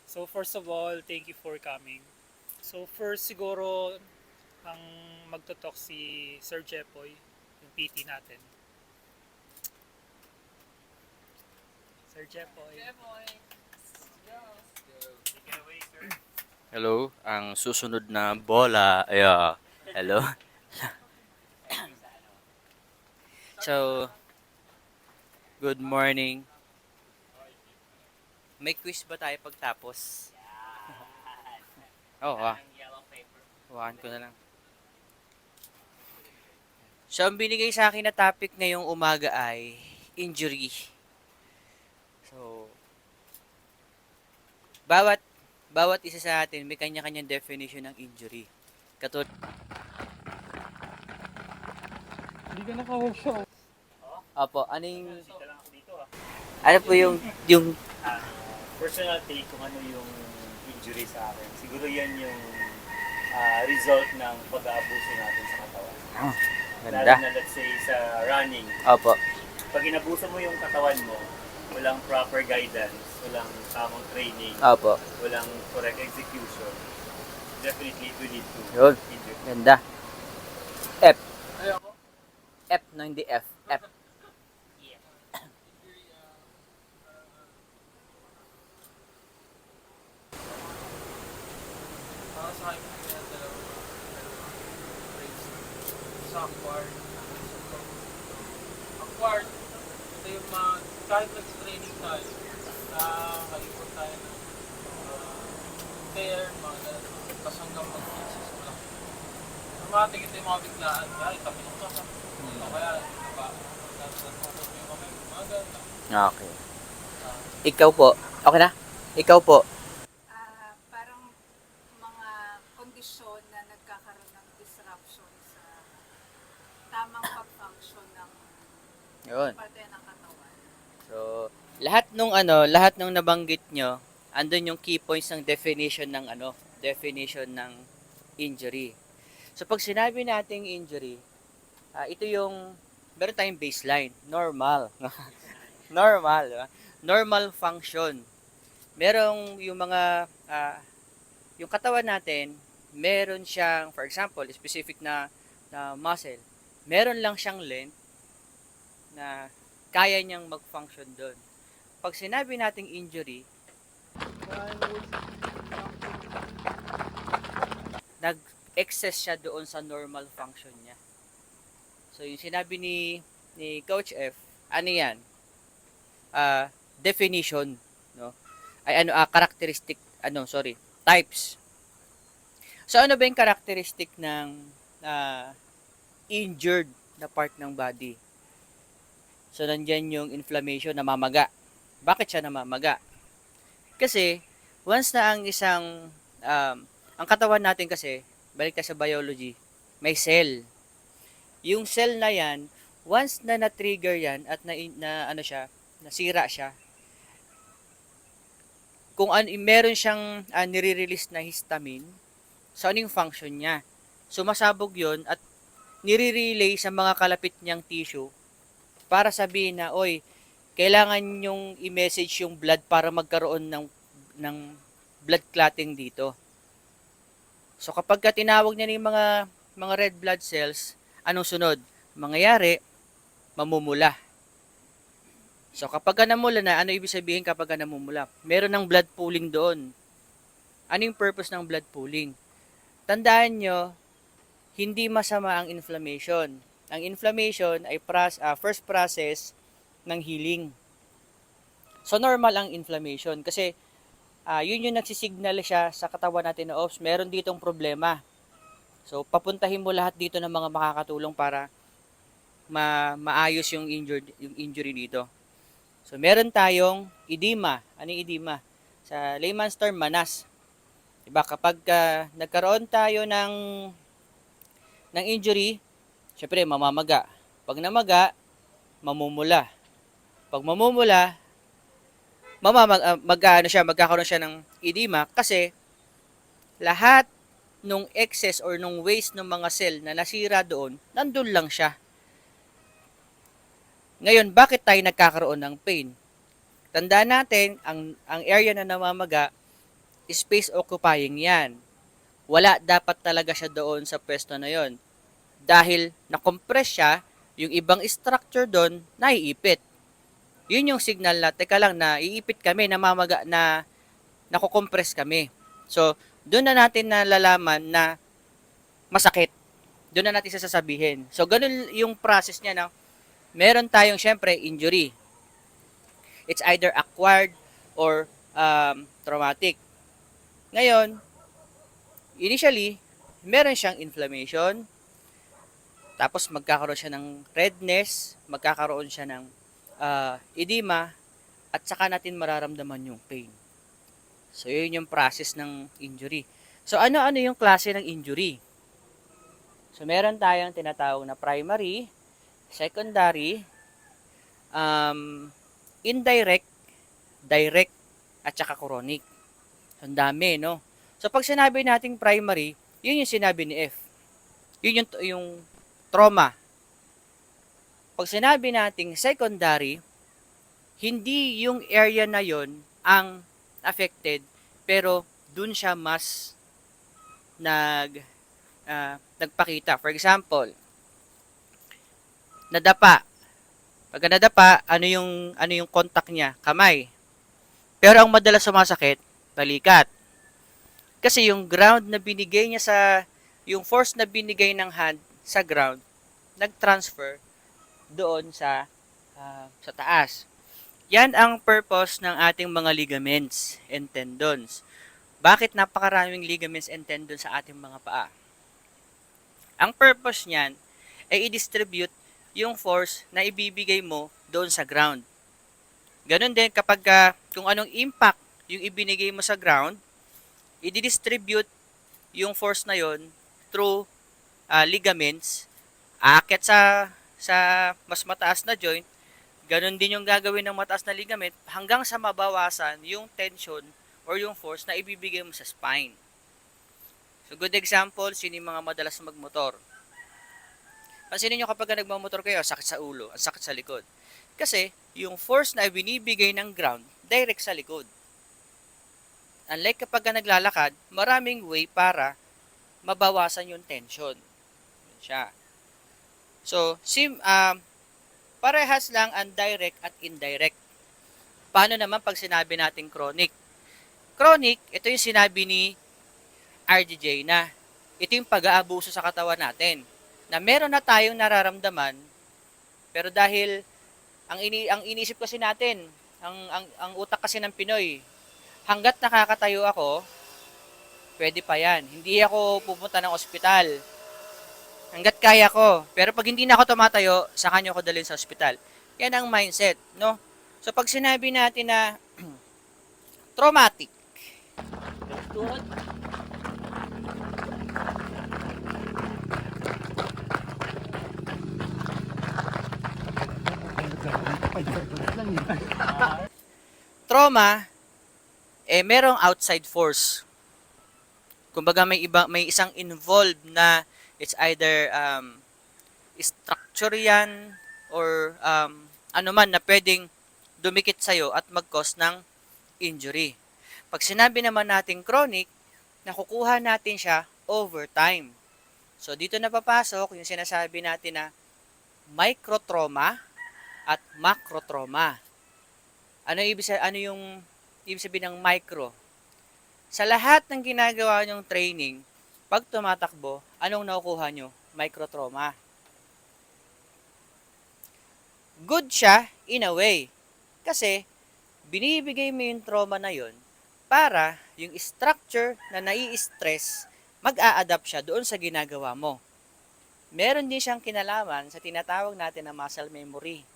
So first of all, thank you for coming. So first siguro ang magtotalk si Sir Jepoy, yung PT natin. Sir Jepoy. Take it away, sir. Hello, ang susunod na bola ay hello. So, good morning. May quiz ba tayo pagtapos? Oo, huwakan ko na lang. So, ang binigay sa akin na topic ngayong umaga ay injury. So, bawat bawat isa sa atin may kanya-kanyang definition ng injury. Katulad, Hindi ka naka-workshop. opo, ano yung, Dito lang ako dito ah. ano po yung, Ah, personal take kung ano yung injury sa akin. Siguro yan yung result ng pag-aabuso natin sa katawan. Lalo ganda. na let's say sa running. Opo, Pag inabuso mo yung katawan mo, walang proper guidance, walang tamang training, opo, walang correct execution, definitely it will lead to yun, injury. ganda. F, Ayoko. F no, hindi F, F. Para sa akin, kaya dalawang race. Sa acquired. Acquired, ito yung mga, kahit nag-training tayo, nakalikot tayo ng pair, mga ganun. Tapos hanggang mag-fixes mo lang. Automatic ito yung mga biglaan. Dahil kami nung kasa. O kaya, diba, nag-focus mo yung kamay. Mga ganun. Okay. Ikaw po, okay na? Ikaw po, Parang mga kondisyon na nagkakaroon ng disruption sa tamang pag-function ng yun. parte ng katawan. So, lahat nung nabanggit nyo, andun yung key points ng definition ng injury. So, pag sinabi nating injury, ito yung, meron tayong baseline, normal. Normal, di ba? Normal function. Merong yung mga, yung katawan natin, meron siyang, for example, specific na muscle, meron lang siyang length na kaya niyang mag-function doon. Pag sinabi nating injury, nag-excess siya doon sa normal function niya. So, yung sinabi ni Coach F, ano yan? Definition, no? Ay ano, characteristic, types. So, ano ba yung characteristic ng injured na part ng body? So, nandyan yung inflammation, namamaga. Bakit siya namamaga? Kasi, once na ang katawan natin kasi, balik ka sa biology, may cell. Yung cell na yan, once na na-trigger yan at nasira siya, kung meron siyang nire-release na histamine, so ano yung function niya? Sumasabog yon at nire-relay sa mga kalapit niyang tissue para sabihin na, oy, kailangan yung i-message yung blood para magkaroon ng blood clotting dito. So kapag tinawag niya yung mga red blood cells, anong sunod? Mangyayari, mamumula. So kapag namula na, ano ibig sabihin kapag namumula? Meron ng blood pooling doon. Ano yung purpose ng blood pooling? Tandaan nyo, hindi masama ang inflammation. Ang inflammation ay first process ng healing. So normal ang inflammation kasi yun yung nagsisignal siya sa katawan natin na, oops, meron ditong problema. So papuntahin mo lahat dito ng mga makakatulong para maayos yung injury dito. So meron tayong edema. Ano yung edema? Sa layman's term, manas. Diba? Kapag nagkaroon tayo ng injury, syempre mamamaga. Pag namaga, mamumula. Pag mamumula, magkakaroon siya ng edema kasi lahat nung excess or nung waste ng mga cell na nasira doon, nandun lang siya. Ngayon, bakit tayo nagkakaroon ng pain? Tandaan natin, ang area na namamaga, space occupying yan. Wala dapat talaga siya doon sa pwesto na yon. Dahil na-compress siya, yung ibang structure doon, naiipit. Yun yung signal na, teka lang, na iipit kami, na nakukompress kami. So, doon na natin nalalaman na masakit. Doon na natin sasabihin. So, ganun yung process niya na meron tayong, syempre, injury. It's either acquired or traumatic. Ngayon, initially, meron siyang inflammation, tapos magkakaroon siya ng redness, magkakaroon siya ng edema, at saka natin mararamdaman yung pain. So, yun yung process ng injury. So, ano-ano yung klase ng injury? So, meron tayong tinatawag na primary, secondary, indirect, direct, at saka chronic. So, ang dami, no? So, pag sinabi nating primary, yun yung sinabi ni F. Yun yung trauma. Pag sinabi nating secondary, hindi yung area na yon ang affected, pero dun siya mas nagpakita. For example, nadapa. Pag nadapa, ano yung contact niya? Kamay. Pero ang madalas sumasakit, balikat. Kasi yung ground na binigay niya yung force na binigay ng hand sa ground, nag-transfer doon sa taas. Yan ang purpose ng ating mga ligaments and tendons. Bakit napakaraming ligaments and tendons sa ating mga paa? Ang purpose niyan ay i-distribute yung force na ibibigay mo doon sa ground. Ganon din kapag kung anong impact yung ibinigay mo sa ground, i-distribute yung force na yon through ligaments, aakyat sa mas mataas na joint. Ganon din yung gagawin ng mataas na ligament hanggang sa mabawasan yung tension or yung force na ibibigay mo sa spine. So, good example, sino yung mga madalas magmotor? Pansinin nyo kapag nagmamotor kayo, sakit sa ulo, ang sakit sa likod. Kasi, yung force na binibigay ng ground, direct sa likod. Unlike kapag naglalakad, maraming way para mabawasan yung tension. Yan siya. So, parehas lang ang direct at indirect. Paano naman pag sinabi natin chronic? Chronic, ito yung sinabi ni RDJ na ito yung pag-aabuso sa katawan natin. Na meron na tayong nararamdaman, pero dahil ang iniisip kasi natin, ang utak kasi ng Pinoy, hanggat nakakatayo ako, pwede pa yan. Hindi ako pupunta ng ospital. Hanggat kaya ko. Pero pag hindi na ako tumatayo, saka nyo ako dalhin sa ospital. Yan ang mindset, no? So, pag sinabi natin na traumatic, tuhod, trauma, merong outside force. Kumbaga may isang involved na it's either structure yan or ano man na pwedeng dumikit sa'yo at mag-cause ng injury. Pag sinabi naman natin chronic, nakukuha natin siya over time. So dito na papasok yung sinasabi natin na microtrauma at macrotrauma. Ano yung ibig sabihin ng micro? Sa lahat ng ginagawa nyong training, pag tumatakbo, anong nakukuha nyo? Microtrauma. Good siya in a way. Kasi, binibigay mo yung trauma na yun para yung structure na nai-stress, mag-a-adapt siya doon sa ginagawa mo. Meron din siyang kinalaman sa tinatawag natin na muscle memory.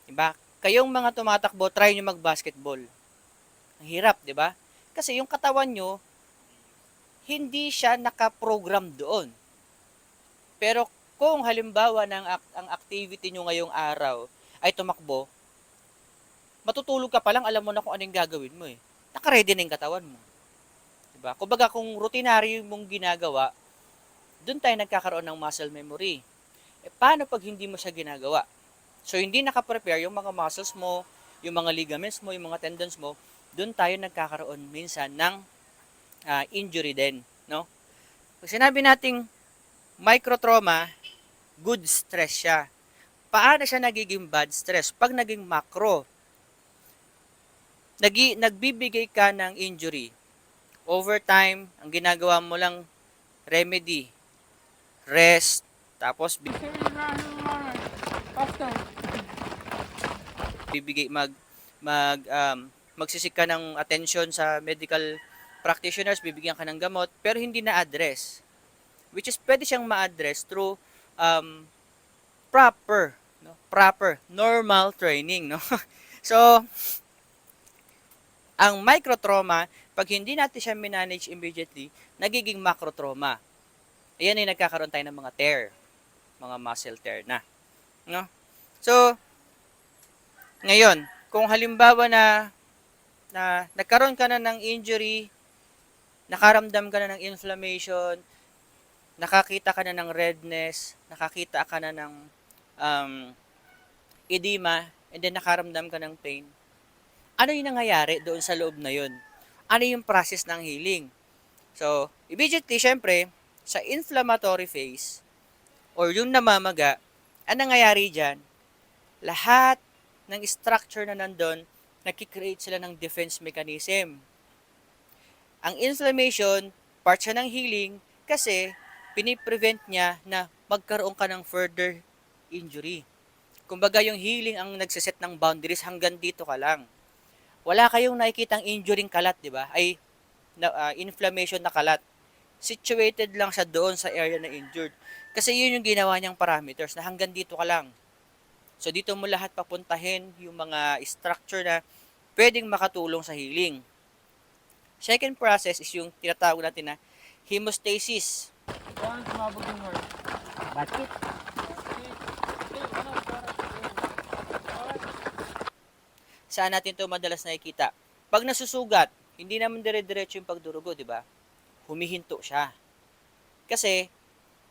Diba? Kayong mga tumatakbo, try nyo mag-basketball. Ang hirap, diba? Kasi yung katawan nyo, hindi siya nakaprogram doon. Pero kung halimbawa ang activity nyo ngayong araw ay tumakbo, matutulog ka pa lang, alam mo na kung anong gagawin mo eh. Naka-ready na yung katawan mo. Diba? Kumbaga kung routinary mong ginagawa, doon tayo nagkakaroon ng muscle memory. Paano pag hindi mo siya ginagawa? So, hindi naka-prepare yung mga muscles mo, yung mga ligaments mo, yung mga tendons mo, doon tayo nagkakaroon minsan ng injury din, no? Pag sinabi nating microtrauma, good stress siya. Paano siya nagiging bad stress? Pag naging macro, nagbibigay ka ng injury. Over time, ang ginagawa mo lang remedy, rest, tapos bibigay magsisik ka ng attention sa medical practitioners, bibigyan ka ng gamot, pero hindi na-address. Which is pwede siyang ma-address through proper normal training, no? So, ang microtrauma, pag hindi natin siya manage immediately, nagiging macrotrauma. Ayan ay nagkakaroon tayo ng mga tear, mga muscle tear na, no? So, ngayon, kung halimbawa na nagkaroon ka na ng injury, nakaramdam ka na ng inflammation, nakakita ka na ng redness, nakakita ka na ng edema, and then nakaramdam ka ng pain, ano yung nangyayari doon sa loob na yun? Ano yung process ng healing? So, immediately, syempre, sa inflammatory phase, or yung namamaga, ang nangyayari dyan, lahat ng structure na nandun, nakikreate sila ng defense mechanism. Ang inflammation, part siya ng healing, kasi piniprevent niya na magkaroon ka ng further injury. Kumbaga yung healing ang nagsiset ng boundaries, hanggang dito ka lang. Wala kayong nakikitang injuring kalat, di ba? Ay inflammation na kalat. Situated lang siya doon sa area na injured. Kasi yun yung ginawa niyang parameters, na hanggang dito ka lang. So dito mo lahat papuntahin yung mga structure na pwedeng makatulong sa healing. Second process is yung tinatawag natin na hemostasis. Kaya sumabog yung word. Bakit? Saan natin ito madalas nakikita? Pag nasusugat, hindi naman dire-diretso yung pagdurugo, di ba? Humihinto siya. Kasi,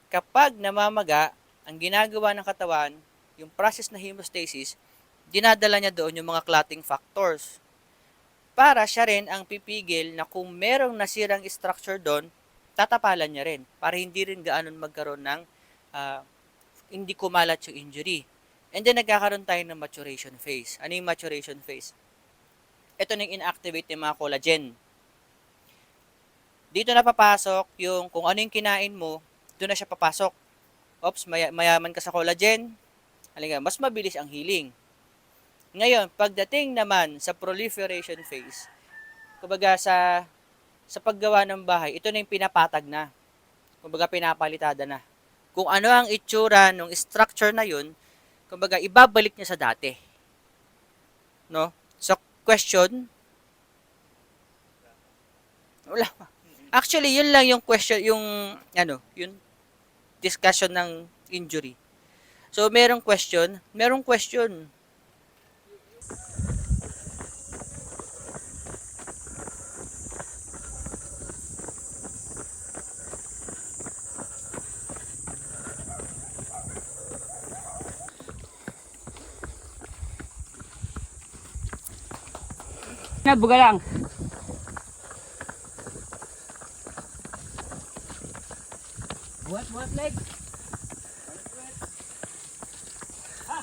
kapag namamaga, ang ginagawa ng katawan, yung process na hemostasis, dinadala niya doon yung mga clotting factors. Para siya rin ang pipigil na kung merong nasirang structure doon, tatapalan niya rin. Para hindi rin gaanon magkaroon ng hindi kumalat yung injury. And then, nagkakaroon tayo ng maturation phase. Ano yung maturation phase? Ito na yung inactivate yung mga collagen. Dito na papasok yung kung ano yung kinain mo, doon na siya papasok. Oops, mayaman ka sa collagen. Halika, mas mabilis ang healing. Ngayon, pagdating naman sa proliferation phase, kumbaga sa paggawa ng bahay, ito na yung pinapatag na. Kumbaga pinapalitada na. Kung ano ang itsura ng structure na yun, kumbaga ibabalik niya sa dati. No? So, question? Wala. Actually, yun lang yung question, yung discussion ng injury. So, merong question. Buga lang. Buat leg. Ha!